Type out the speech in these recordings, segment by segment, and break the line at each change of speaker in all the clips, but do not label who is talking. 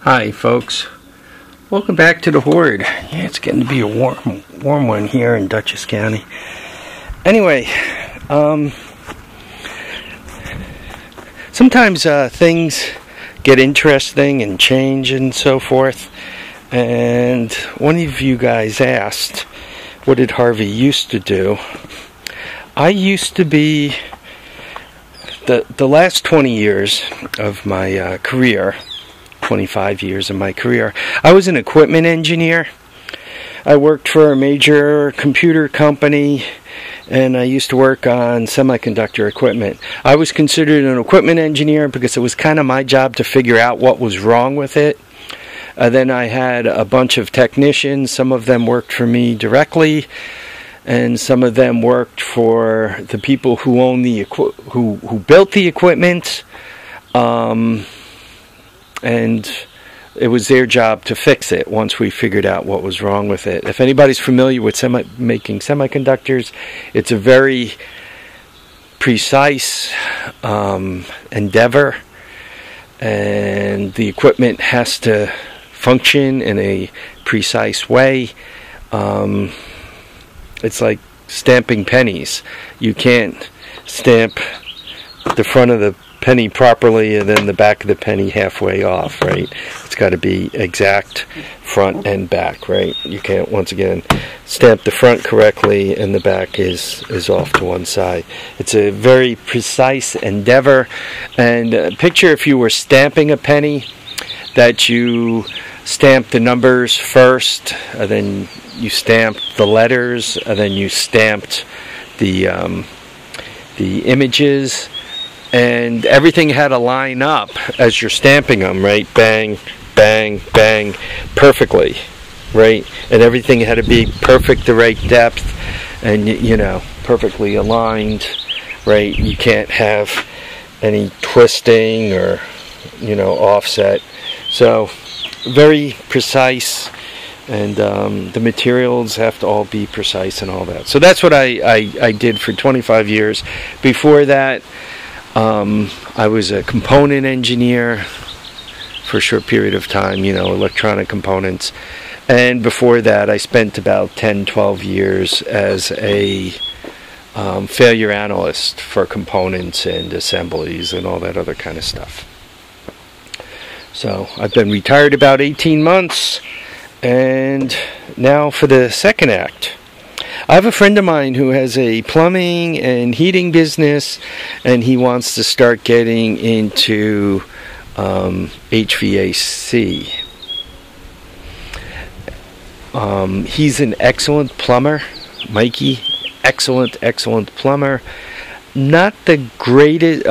Hi folks, welcome back to the Horde. Yeah, it's getting to be a warm one here in Dutchess County. Anyway, sometimes things get interesting and change and so forth. And one of you guys asked, what did Harvey used to do? I used to be, the last 20 years of my career, 25 years of my career, I was an equipment engineer. I worked for a major computer company, and I used to work on semiconductor equipment. I was considered an equipment engineer because it was kind of my job to figure out what was wrong with it. Then I had a bunch of technicians. Some of them worked for me directly, and some of them worked for the people who own the who built the equipment. And it was their job to fix it once we figured out what was wrong with it. If anybody's familiar with making semiconductors, it's a very precise endeavor, and the equipment has to function in a precise way. It's like stamping pennies. You can't stamp the front of the penny properly and then the back of the penny halfway off, right? It's got to be exact front and back, right? You can't, once again, stamp the front correctly and the back is off to one side. It's a very precise endeavor. And picture if you were stamping a penny, that you stamp the numbers first, and then you stamped the letters, and then you stamped the images, and everything had to line up as you're stamping them, right? Bang, bang, bang, perfectly, right? And everything had to be perfect, the right depth, and perfectly aligned, right? You can't have any twisting or offset. So very precise, and the materials have to all be precise and all that. So that's what I did for 25 years. Before that, I was a component engineer for a short period of time, electronic components. And before that, I spent about 10-12 years as a failure analyst for components and assemblies and all that other kind of stuff. So I've been retired about 18 months, and now for the second act. I have a friend of mine who has a plumbing and heating business, and he wants to start getting into HVAC. He's an excellent plumber, Mikey. Excellent plumber. Not the greatest.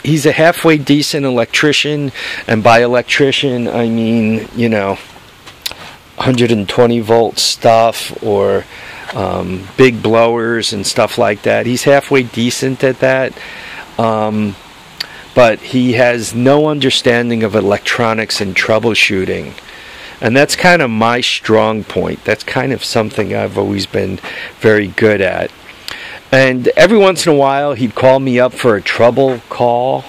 He's a halfway decent electrician, and by electrician I mean 120 volt stuff or big blowers and stuff like that. He's halfway decent at that, but he has no understanding of electronics and troubleshooting, and that's kind of my strong point. That's kind of something I've always been very good at. And every once in a while he'd call me up for a trouble call,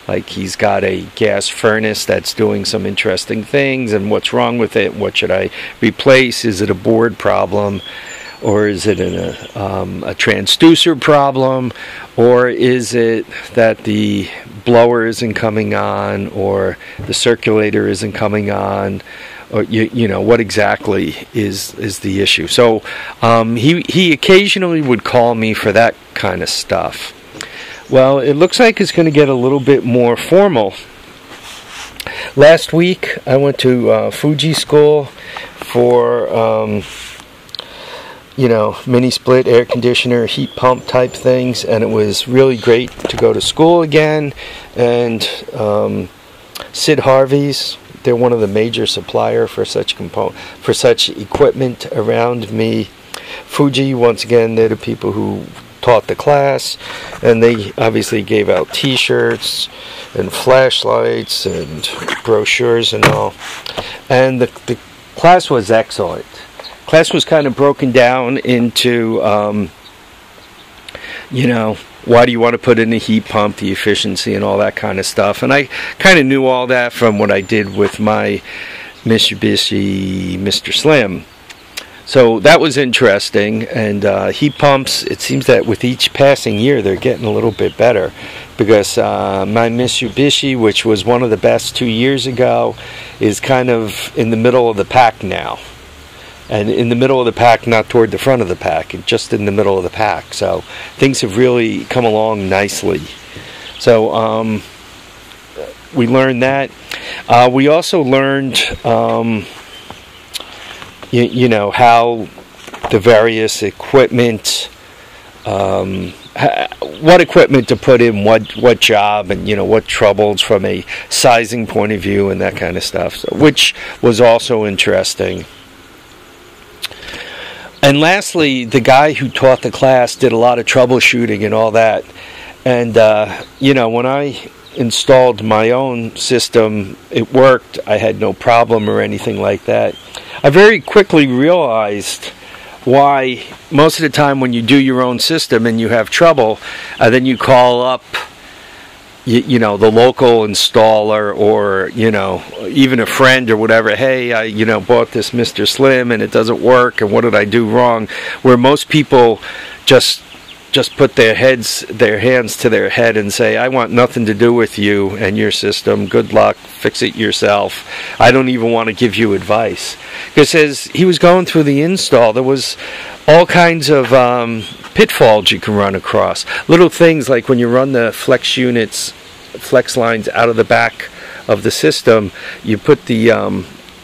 like he's got a gas furnace that's doing some interesting things, and what's wrong with it? What should I replace? Is it a board problem? Or is it a transducer problem? Or is it that the blower isn't coming on, or the circulator isn't coming on? Or what exactly is the issue? So he occasionally would call me for that kind of stuff. Well, it looks like it's going to get a little bit more formal. Last week I went to Fuji school for mini split air conditioner, heat pump type things, and it was really great to go to school again. And Sid Harvey's, they're one of the major supplier for such equipment around me. Fuji, once again, they're the people who taught the class, and they obviously gave out t-shirts and flashlights and brochures and all. And the class was excellent. Class was kind of broken down into why do you want to put in a heat pump, the efficiency and all that kind of stuff. And I kind of knew all that from what I did with my Mitsubishi Mr. Slim. So that was interesting. And heat pumps, it seems that with each passing year they're getting a little bit better, because my Mitsubishi, which was one of the best 2 years ago, is kind of in the middle of the pack now. And in the middle of the pack, not toward the front of the pack, just in the middle of the pack. So things have really come along nicely. So we learned that. We also learned, how the various equipment, what equipment to put in what job, and what troubles from a sizing point of view and that kind of stuff. So, which was also interesting. And lastly, the guy who taught the class did a lot of troubleshooting and all that. And, when I installed my own system, it worked. I had no problem or anything like that. I very quickly realized why most of the time when you do your own system and you have trouble, then you call up the local installer, or even a friend or whatever. Hey, I bought this Mr. Slim and it doesn't work, and what did I do wrong? Where most people just put their hands to their head and say, I want nothing to do with you and your system. Good luck, fix it yourself. I don't even want to give you advice. Because as he was going through the install, there was all kinds of pitfalls you can run across. Little things like when you run the flex lines out of the back of the system, you put the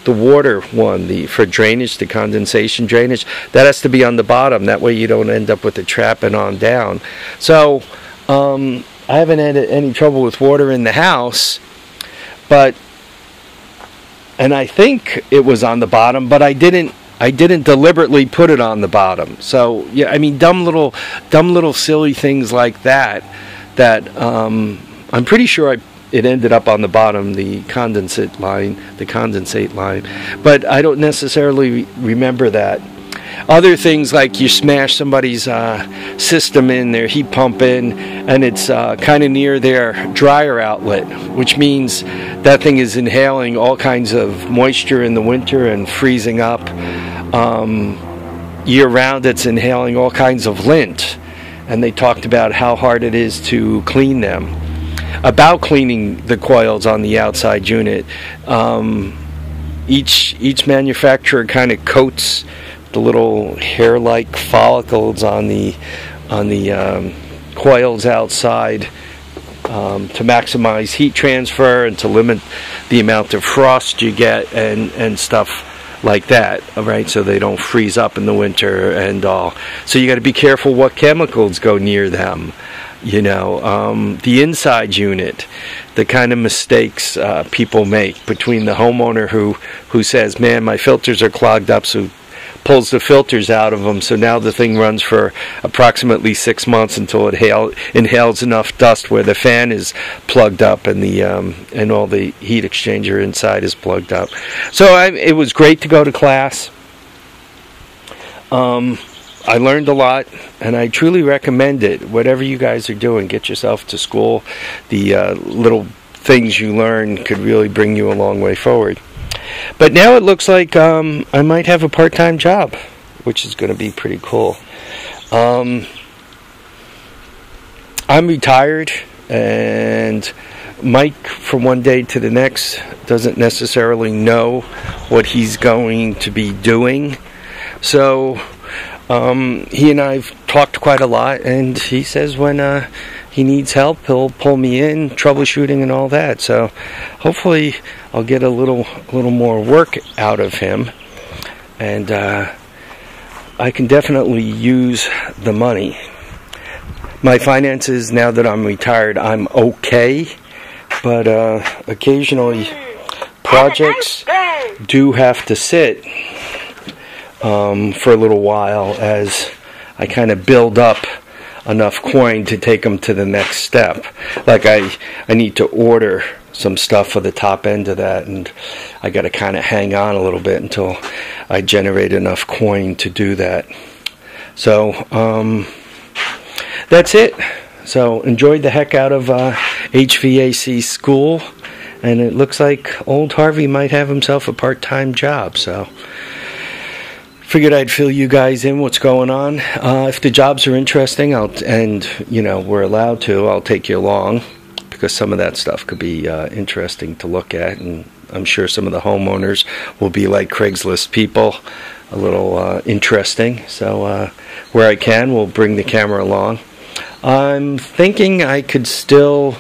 water one, for drainage, the condensation drainage, that has to be on the bottom. That way you don't end up with the trapping on down. So I haven't had any trouble with water in the house, and I think it was on the bottom, but I didn't deliberately put it on the bottom. So yeah, I mean, dumb little silly things like that I'm pretty sure it ended up on the bottom, the condensate line, but I don't necessarily remember that. Other things like you smash somebody's system in, their heat pump in, and it's kind of near their dryer outlet, which means that thing is inhaling all kinds of moisture in the winter and freezing up. Year round it's inhaling all kinds of lint, and they talked about how hard it is to clean them. About cleaning the coils on the outside unit, each manufacturer kind of coats the little hair-like follicles on the coils outside to maximize heat transfer and to limit the amount of frost you get and stuff like that. All right, so they don't freeze up in the winter and all. So you got to be careful what chemicals go near them. The inside unit, the kind of mistakes people make between the homeowner who says, man, my filters are clogged up, so pulls the filters out of them, so now the thing runs for approximately 6 months until it inhales enough dust where the fan is plugged up and and all the heat exchanger inside is plugged up. So it was great to go to class. I learned a lot, and I truly recommend it. Whatever you guys are doing, get yourself to school. The little things you learn could really bring you a long way forward. But now it looks like I might have a part-time job, which is going to be pretty cool. I'm retired, and Mike, from one day to the next, doesn't necessarily know what he's going to be doing. So he and I've talked quite a lot, and he says when he needs help, he'll pull me in, troubleshooting and all that. So hopefully I'll get a little more work out of him, and I can definitely use the money. My finances, now that I'm retired, I'm okay, but occasionally projects do have to sit for a little while as I kind of build up enough coin to take them to the next step. Like I need to order some stuff for the top end of that, and I got to kind of hang on a little bit until I generate enough coin to do that. So that's it. So enjoyed the heck out of HVAC school, and it looks like old Harvey might have himself a part-time job. So figured I'd fill you guys in what's going on. If the jobs are interesting, and we're allowed to, I'll take you along, because some of that stuff could be interesting to look at, and I'm sure some of the homeowners will be like Craigslist people, a little interesting. So where I can, we'll bring the camera along. I'm thinking I could still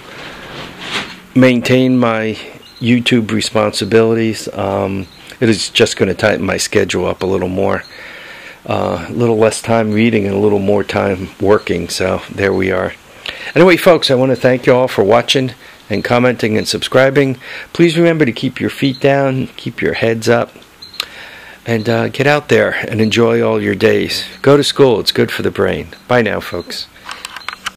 maintain my YouTube responsibilities. It is just going to tighten my schedule up a little more. A little less time reading and a little more time working. So there we are. Anyway, folks, I want to thank you all for watching and commenting and subscribing. Please remember to keep your feet down, keep your heads up, and get out there and enjoy all your days. Go to school. It's good for the brain. Bye now, folks.